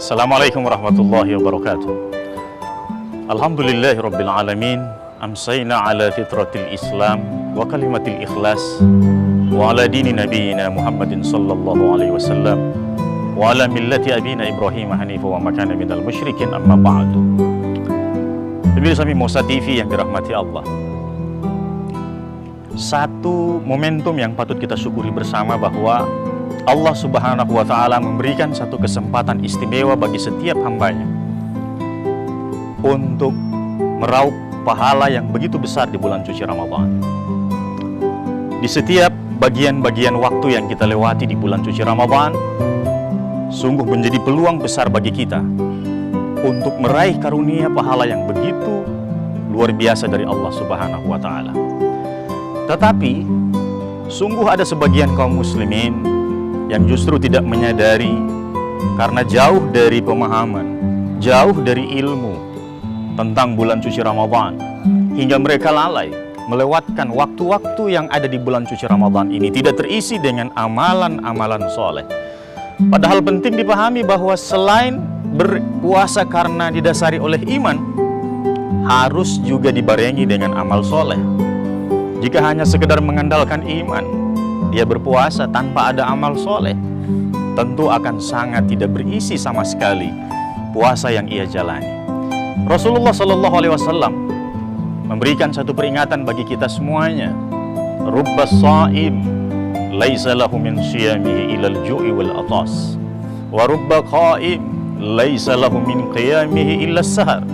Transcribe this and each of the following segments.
Assalamualaikum warahmatullahi wabarakatuh. Alhamdulillahi rabbil alamin. Amsayna ala fitratil islam wa kalimatil ikhlas wa ala dini nabiyina Muhammadin sallallahu alaihi wasallam wa ala millati abina Ibrahim hanifa wa makana minal musyrikin, amma ba'du. Pemirsa Mimosa TV yang dirahmati Allah, satu momentum yang patut kita syukuri bersama bahwa Allah Subhanahu wa Ta'ala memberikan satu kesempatan istimewa bagi setiap hambanya untuk meraup pahala yang begitu besar di bulan suci Ramadan. Di setiap bagian-bagian waktu yang kita lewati di bulan suci Ramadan, sungguh menjadi peluang besar bagi kita untuk meraih karunia pahala yang begitu luar biasa dari Allah Subhanahu wa Ta'ala. Tetapi sungguh ada sebagian kaum muslimin yang justru tidak menyadari karena jauh dari pemahaman, jauh dari ilmu tentang bulan suci Ramadan, hingga mereka lalai melewatkan waktu-waktu yang ada di bulan suci Ramadan ini tidak terisi dengan amalan-amalan soleh. Padahal penting dipahami bahwa selain berpuasa karena didasari oleh iman, harus juga dibarengi dengan amal soleh. Jika hanya sekedar mengandalkan iman, dia berpuasa tanpa ada amal soleh, tentu akan sangat tidak berisi sama sekali puasa yang ia jalani. Rasulullah Shallallahu Alaihi Wasallam memberikan satu peringatan bagi kita semuanya. Rubba sha'im laisa lahu min shiyamihi ilal ju'i wal atas, wa rubba qa'im laisa lahu min qiyamihi illa sahar.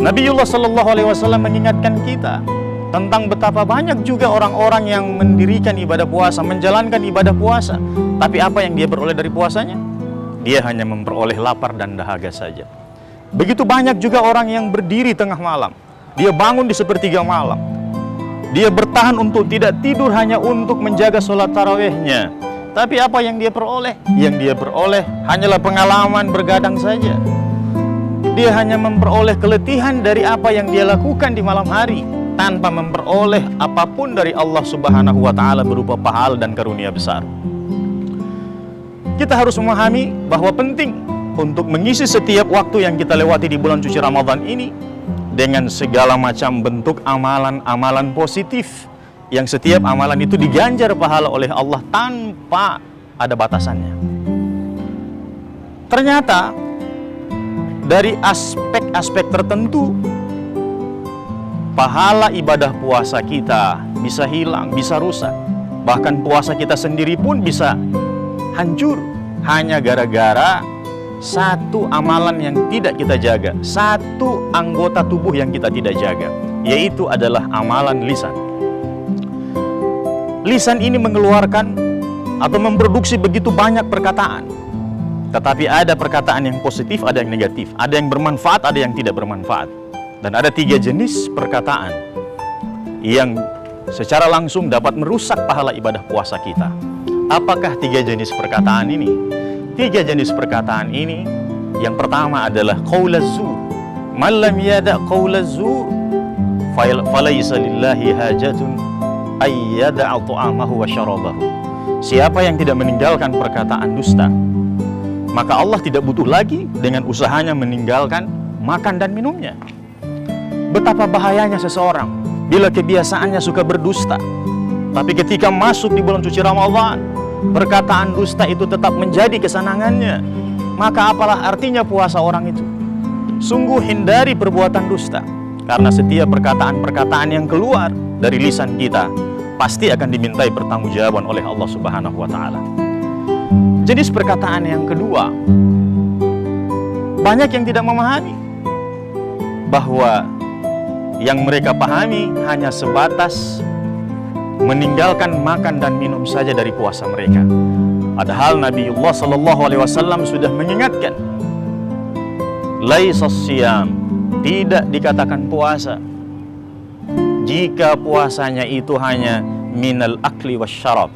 Nabiullah Shallallahu Alaihi Wasallam mengingatkan kita tentang betapa banyak juga orang-orang yang mendirikan ibadah puasa, menjalankan ibadah puasa, tapi apa yang dia peroleh dari puasanya? Dia hanya memperoleh lapar dan dahaga saja. Begitu banyak juga orang yang berdiri tengah malam, dia bangun di sepertiga malam, dia bertahan untuk tidak tidur hanya untuk menjaga sholat tarawihnya, tapi apa yang dia peroleh? Yang dia peroleh hanyalah pengalaman bergadang saja. Dia hanya memperoleh keletihan dari apa yang dia lakukan di malam hari, tanpa memperoleh apapun dari Allah Subhanahu wa Ta'ala berupa pahala dan karunia besar. Kita harus memahami bahwa penting untuk mengisi setiap waktu yang kita lewati di bulan suci Ramadan ini dengan segala macam bentuk amalan-amalan positif, yang setiap amalan itu diganjar pahala oleh Allah tanpa ada batasannya. Ternyata dari aspek-aspek tertentu, pahala ibadah puasa kita bisa hilang, bisa rusak. Bahkan puasa kita sendiri pun bisa hancur hanya gara-gara satu amalan yang tidak kita jaga, satu anggota tubuh yang kita tidak jaga, yaitu adalah amalan lisan. Lisan ini mengeluarkan atau memproduksi begitu banyak perkataan, tetapi ada perkataan yang positif, ada yang negatif, ada yang bermanfaat, ada yang tidak bermanfaat. Dan ada 3 jenis perkataan yang secara langsung dapat merusak pahala ibadah puasa kita. Apakah 3 jenis perkataan ini? 3 jenis perkataan ini, yang pertama adalah qaulaz zur. Man lam yada' qaulaz zur falaysa lillahi hajatun ay yada'a ta'amahu wa syarabahu. Siapa yang tidak meninggalkan perkataan dusta, maka Allah tidak butuh lagi dengan usahanya meninggalkan makan dan minumnya. Betapa bahayanya seseorang bila kebiasaannya suka berdusta, tapi ketika masuk di bulan suci Ramadan, perkataan dusta itu tetap menjadi kesenangannya, maka apalah artinya puasa orang itu? Sungguh hindari perbuatan dusta, karena setiap perkataan-perkataan yang keluar dari lisan kita pasti akan dimintai pertanggungjawaban oleh Allah Subhanahu wa Ta'ala. Jenis perkataan yang kedua, banyak yang tidak memahami bahwa yang mereka pahami hanya sebatas meninggalkan makan dan minum saja dari puasa mereka. Padahal Nabiullah Shallallahu Alaihi Wasallam sudah mengingatkan, laisa siyam, tidak dikatakan puasa jika puasanya itu hanya minal akli wasyarab,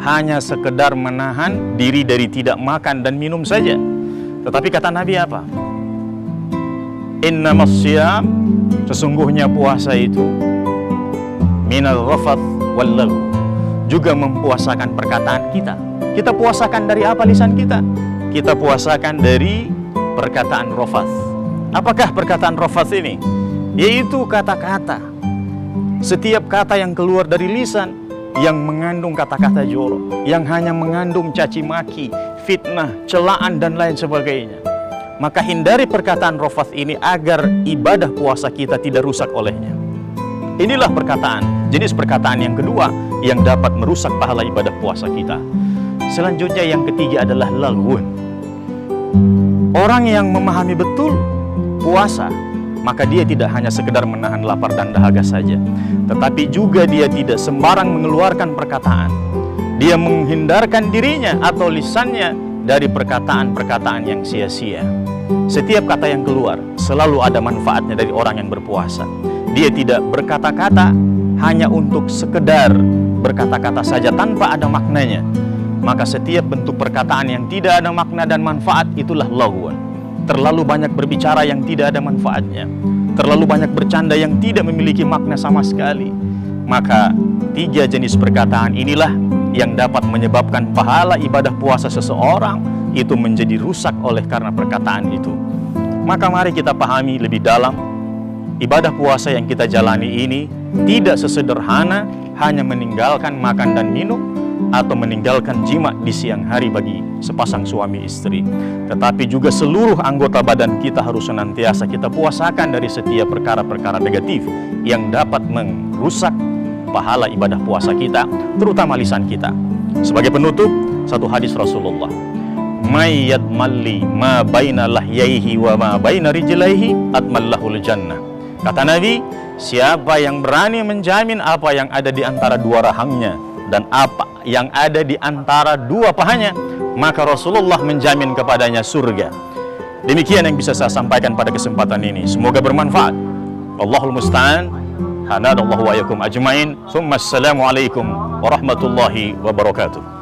hanya sekedar menahan diri dari tidak makan dan minum saja. Tetapi kata Nabi apa? Innamas siyam, sesungguhnya puasa itu minal rafath wal lagw, juga mempuasakan perkataan kita. Kita puasakan dari apa lisan kita? kita puasakan dari perkataan rafath. Apakah perkataan rafath ini? Yaitu kata-kata. Setiap kata yang keluar dari lisan yang mengandung kata-kata jorok, yang hanya mengandung caci maki, fitnah, celaan dan lain sebagainya. Maka hindari perkataan rafath ini agar ibadah puasa kita tidak rusak olehnya. Inilah perkataan, jenis perkataan yang kedua yang dapat merusak pahala ibadah puasa kita. Selanjutnya yang ketiga adalah laghun. Orang yang memahami betul puasa, maka dia tidak hanya sekedar menahan lapar dan dahaga saja, tetapi juga dia tidak sembarang mengeluarkan perkataan. Dia menghindarkan dirinya atau lisannya dari perkataan-perkataan yang sia-sia. Setiap kata yang keluar selalu ada manfaatnya dari orang yang berpuasa. Dia tidak berkata-kata hanya untuk sekedar berkata-kata saja tanpa ada maknanya. Maka setiap bentuk perkataan yang tidak ada makna dan manfaat itulah laghun. Terlalu banyak berbicara yang tidak ada manfaatnya, terlalu banyak bercanda yang tidak memiliki makna sama sekali. Maka tiga jenis perkataan inilah yang dapat menyebabkan pahala ibadah puasa seseorang itu menjadi rusak oleh karena perkataan itu. Maka mari kita pahami lebih dalam, ibadah puasa yang kita jalani ini tidak sesederhana hanya meninggalkan makan dan minum atau meninggalkan jima di siang hari bagi sepasang suami istri, tetapi juga seluruh anggota badan kita harus senantiasa kita puasakan dari setiap perkara-perkara negatif yang dapat merusak pahala ibadah puasa kita, terutama lisan kita. Sebagai penutup, satu hadis Rasulullah, "May yadmalli ma baina lahyaihi wa ma baina rijlaihi atmallahul jannah." Kata Nabi, siapa yang berani menjamin apa yang ada di antara dua rahangnya dan apa yang ada di antara dua pahanya, maka Rasulullah menjamin kepadanya surga. Demikian yang bisa saya sampaikan pada kesempatan ini. Semoga bermanfaat. Allahul musta'an. Hanadallahu wa yakum ajmain. Assalamualaikum warahmatullahi wabarakatuh.